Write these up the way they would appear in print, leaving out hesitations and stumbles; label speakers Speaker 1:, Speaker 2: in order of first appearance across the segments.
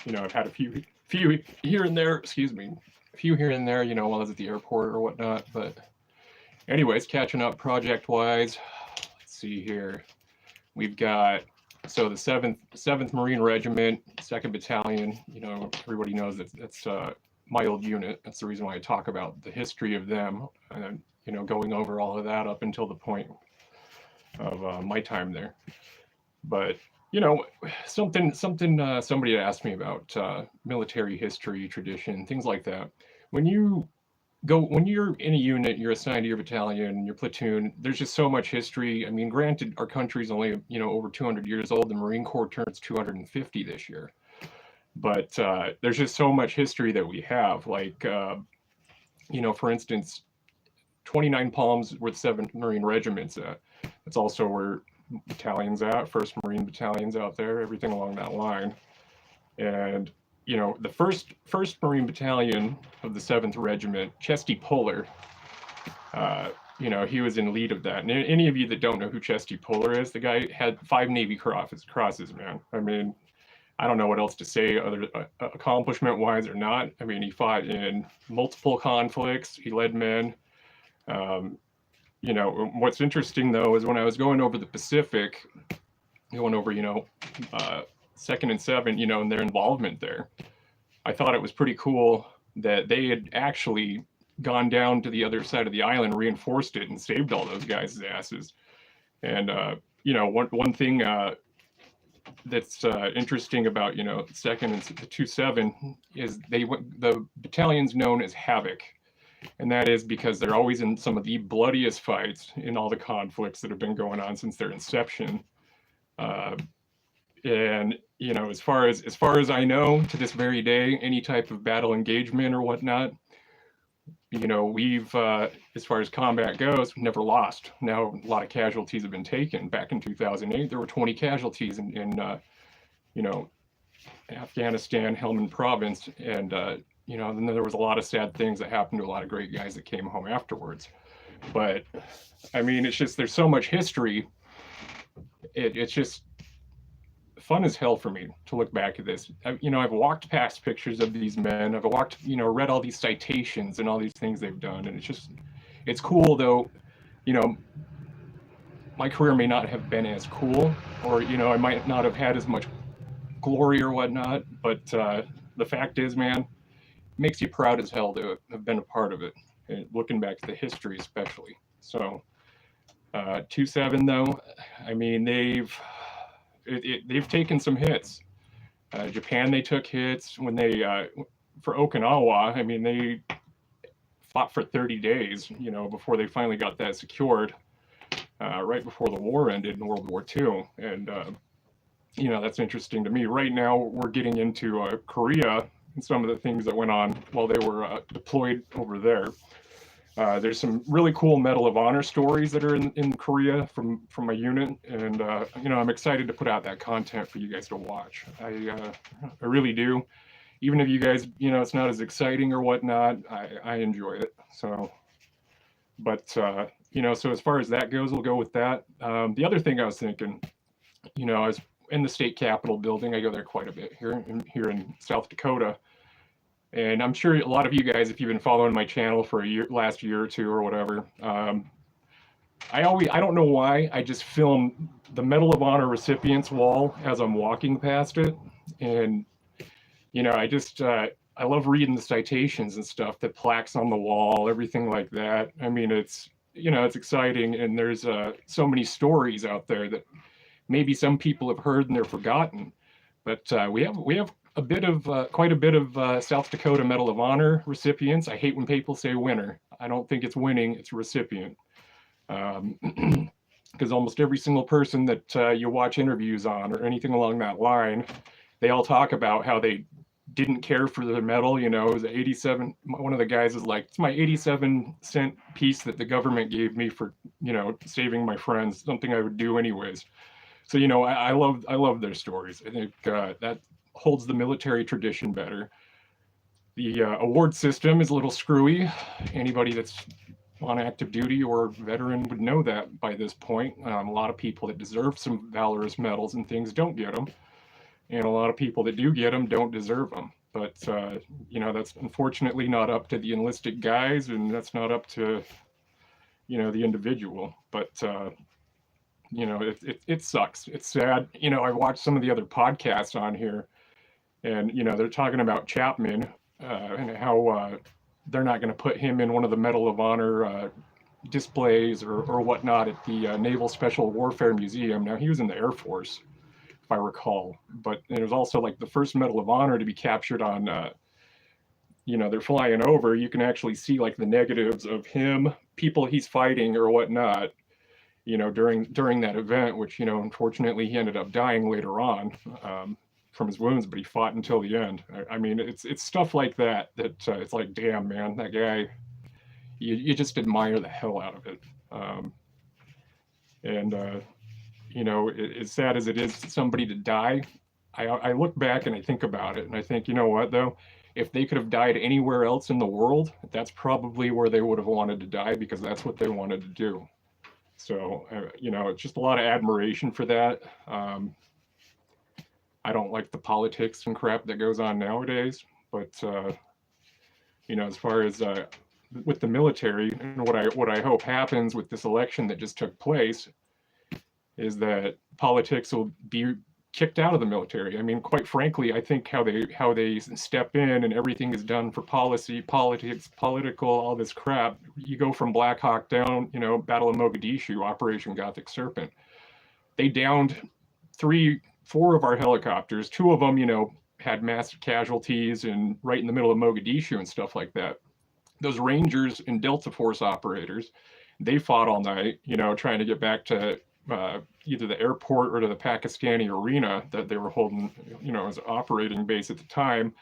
Speaker 1: I've had a few here and there, excuse me, a few here and there, while I was at the airport or whatnot. But anyways, catching up project wise. Let's see here. We've got the seventh Marine Regiment, Second Battalion. Everybody knows that's my old unit. That's the reason why I talk about the history of them, and going over all of that up until the point of my time there. But somebody asked me about military history, tradition, things like that. When you're in a unit, you're assigned to your battalion, your platoon. There's just so much history. I mean, granted, our country's only over 200 years old. The Marine Corps turns 250 this year, but there's just so much history that we have. Like, for instance, 29 Palms, where the 7th Marine Regiment's at. That's also where battalions at, 1st Marine Battalion's out there, everything along that line. And the first Marine Battalion of the 7th Regiment, Chesty Puller, he was in lead of that. And any of you that don't know who Chesty Puller is, the guy had 5 Navy crosses, man. I mean, I don't know what else to say other accomplishment-wise or not. I mean, he fought in multiple conflicts. He led men. What's interesting, though, is when I was going over the Pacific, going over, 2nd and 7th, and their involvement there, I thought it was pretty cool that they had actually gone down to the other side of the island, reinforced it, and saved all those guys' asses. And, one thing that's interesting about, 2nd and 2-7 is the battalion's known as Havoc. And that is because they're always in some of the bloodiest fights in all the conflicts that have been going on since their inception. And as far as I know, to this very day, any type of battle engagement or whatnot, we've as far as combat goes, never lost. Now a lot of casualties have been taken. Back in 2008, there were 20 casualties in Afghanistan, Helmand Province, and then there was a lot of sad things that happened to a lot of great guys that came home afterwards. But I mean, it's just, there's so much history. It's just fun as hell for me to look back at this. I've walked past pictures of these men. I've walked, read all these citations and all these things they've done. And it's cool though, my career may not have been as cool, or, I might not have had as much glory or whatnot, but the fact is, man, it makes you proud as hell to have been a part of it, and looking back at the history especially. So 2-7 though, I mean, they've taken some hits. Japan, they took hits when they for Okinawa. I mean, they fought for 30 days, before they finally got that secured, right before the war ended in World War II. And that's interesting to me. Right now, we're getting into Korea and some of the things that went on while they were deployed over there. There's some really cool Medal of Honor stories that are in Korea from my unit, and I'm excited to put out that content for you guys to watch. I really do. Even if you guys, it's not as exciting or whatnot, I enjoy it. So, but so as far as that goes, we'll go with that. The other thing I was thinking, I was in the state capitol building. I go there quite a bit here in South Dakota. And I'm sure a lot of you guys, if you've been following my channel for last year or two or whatever, I don't know why, I just film the Medal of Honor recipients wall as I'm walking past it. And, I love reading the citations and stuff, the plaques on the wall, everything like that. I mean, it's exciting. And there's so many stories out there that maybe some people have heard and they're forgotten. But we have quite a bit of South Dakota Medal of Honor recipients. I hate when people say winner. I don't think it's winning, it's recipient. Because almost every single person that you watch interviews on or anything along that line, they all talk about how they didn't care for the medal. It was 87. One of the guys is like, it's my 87-cent piece that the government gave me for, saving my friends, something I would do anyways. So, I love their stories. I think that holds the military tradition better. The award system is a little screwy. Anybody that's on active duty or veteran would know that by this point. A lot of people that deserve some valorous medals and things don't get them. and a lot of people that do get them don't deserve them. But that's unfortunately not up to the enlisted guys, and that's not up to the individual. But it sucks. It's sad. I watched some of the other podcasts on here, and they're talking about Chapman and how they're not going to put him in one of the Medal of Honor displays or whatnot at the Naval Special Warfare Museum. Now, he was in the Air Force, if I recall, but it was also like the first Medal of Honor to be captured on they're flying over. You can actually see like the negatives of him, people he's fighting or whatnot, during that event, which unfortunately he ended up dying later on from his wounds, but he fought until the end. I mean, it's stuff like that it's like, damn, man, that guy, you just admire the hell out of it. And as sad as it is somebody to die, I look back and I think about it, and I think, you know what, though, if they could have died anywhere else in the world, that's probably where they would have wanted to die, because that's what they wanted to do. So, it's just a lot of admiration for that. I don't like the politics and crap that goes on nowadays, but as far as with the military, and what I hope happens with this election that just took place is that politics will be kicked out of the military. I mean, quite frankly, I think how they step in and everything is done for policy, politics, political, all this crap. You go from Black Hawk down, Battle of Mogadishu, Operation Gothic Serpent. They downed 4 of our helicopters. 2 of them, had massive casualties and right in the middle of Mogadishu and stuff like that. Those Rangers and Delta Force operators, they fought all night, trying to get back to either the airport or to the Pakistani arena that they were holding, as an operating base at the time.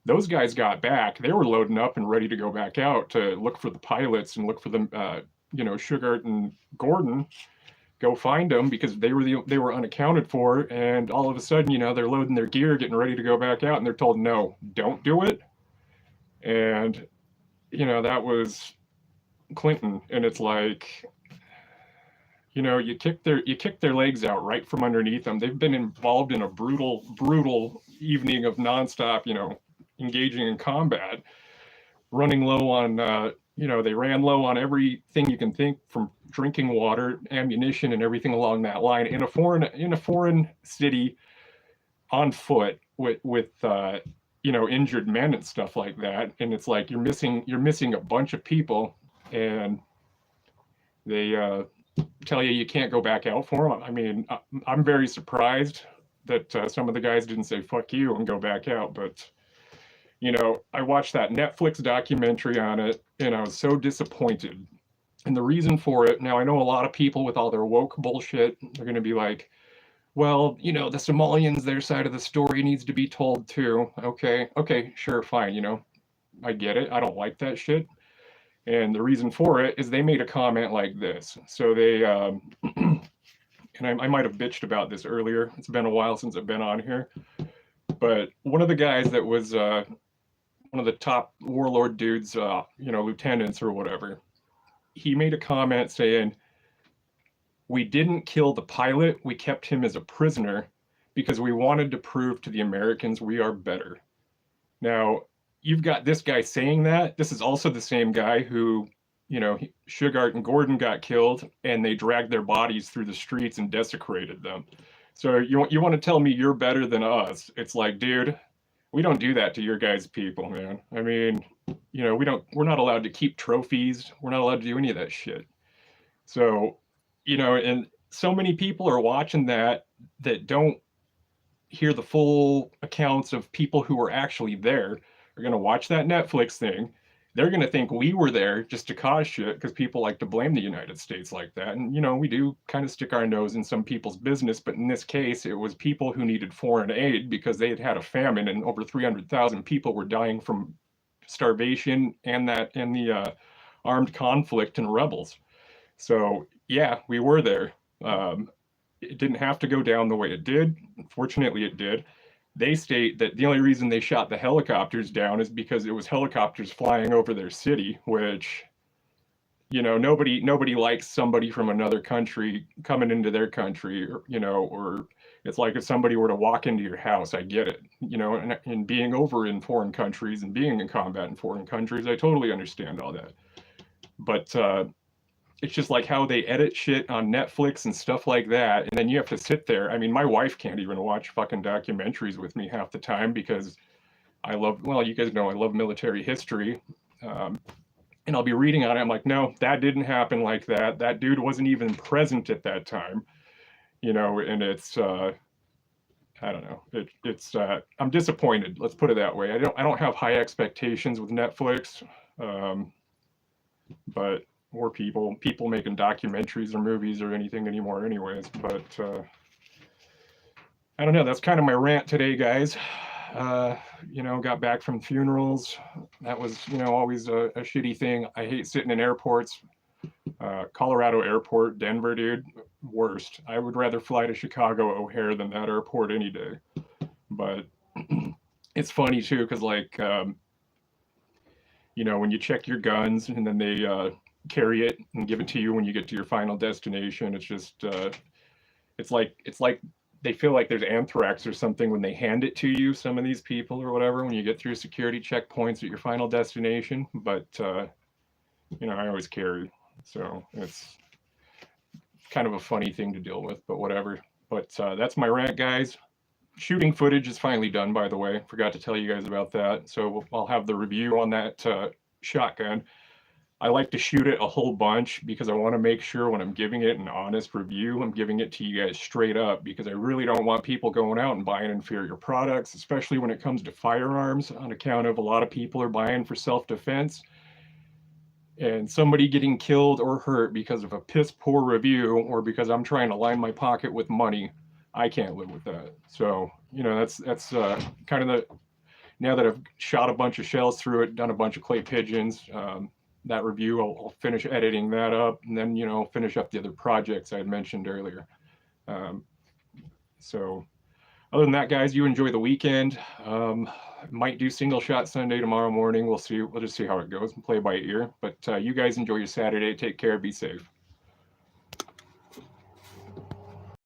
Speaker 1: Those guys got back. They were loading up and ready to go back out to look for the pilots and look for them, Sugart and Gordon, go find them, because they were unaccounted for. And all of a sudden, they're loading their gear, getting ready to go back out, and they're told, no, don't do it. And, that was Clinton. And it's like, you kick their legs out right from underneath them. They've been involved in a brutal evening of nonstop, engaging in combat, running low on, they ran low on everything you can think, from drinking water, ammunition, and everything along that line in a foreign city, on foot with injured men and stuff like that. And it's like you're missing a bunch of people, and they tell you can't go back out for them. I mean, I'm very surprised that some of the guys didn't say fuck you and go back out. But I watched that Netflix documentary on it, and I was so disappointed. And the reason for it, now I know a lot of people with all their woke bullshit, they're going to be like, well, the Somalians, their side of the story needs to be told too. Okay, sure, fine, I get it. I don't like that shit. And the reason for it is they made a comment like this. So they, and I might have bitched about this earlier. It's been a while since I've been on here. But one of the guys that was one of the top warlord dudes, lieutenants or whatever, he made a comment saying, we didn't kill the pilot, we kept him as a prisoner because we wanted to prove to the Americans we are better. Now, you've got this guy saying that. This is also the same guy who, Sugart and Gordon got killed, and they dragged their bodies through the streets and desecrated them. So you want to tell me you're better than us? It's like, dude, we don't do that to your guys' people, man. I mean, we're not allowed to keep trophies. We're not allowed to do any of that shit. So, and so many people are watching that don't hear the full accounts of people who were actually there. Are going to watch that Netflix thing. They're going to think we were there just to cause shit, because people like to blame the United States like that. And, we do kind of stick our nose in some people's business. But in this case, it was people who needed foreign aid because they had a famine, and over 300,000 people were dying from starvation and the armed conflict and rebels. So, yeah, we were there. It didn't have to go down the way it did. Fortunately, it did. They state that the only reason they shot the helicopters down is because it was helicopters flying over their city, which, nobody likes somebody from another country coming into their country, or It's like if somebody were to walk into your house, I get it, you know, and being over in foreign countries and being in combat in foreign countries, I totally understand all that. But it's just like how they edit shit on Netflix and stuff like that, and then you have to sit there. I mean, my wife can't even watch fucking documentaries with me half the time because I love, well, you guys know I love military history. Um, and I'll be reading on it. I'm like, no, that didn't happen like that. That dude wasn't even present at that time, you know. And it's, I don't know. I'm disappointed. Let's put it that way. I don't have high expectations with Netflix, um, but or people making documentaries or movies or anything anymore, anyways. But I don't know. That's kind of my rant today, guys. Uh, you know, got back from funerals. That was, you know, always a shitty thing. I hate sitting in airports. Colorado airport, Denver, dude, worst. I would rather fly to Chicago O'Hare than that airport any day. But it's funny too, because like, you know, when you check your guns and then they carry it and give it to you when you get to your final destination, it's just, it's like they feel like there's anthrax or something when they hand it to you, some of these people or whatever, when you get through security checkpoints at your final destination. But you know, I always carry, so it's kind of a funny thing to deal with, but whatever. But that's my rant, guys. Shooting footage is finally done, by the way. Forgot to tell you guys about that. So I'll have the review on that shotgun. I like to shoot it a whole bunch because I want to make sure when I'm giving it an honest review, I'm giving it to you guys straight up, because I really don't want people going out and buying inferior products, especially when it comes to firearms, on account of a lot of people are buying for self-defense. And somebody getting killed or hurt because of a piss poor review or because I'm trying to line my pocket with money, I can't live with that. So, you know, that's kind of the, now that I've shot a bunch of shells through it, done a bunch of clay pigeons, that review, I'll finish editing that up, and then, you know, finish up the other projects I had mentioned earlier. Um, so other than that, guys, you enjoy the weekend. Might do single shot Sunday tomorrow morning. We'll see. We'll just see how it goes and play by ear. But you guys enjoy your Saturday. Take care. Be safe.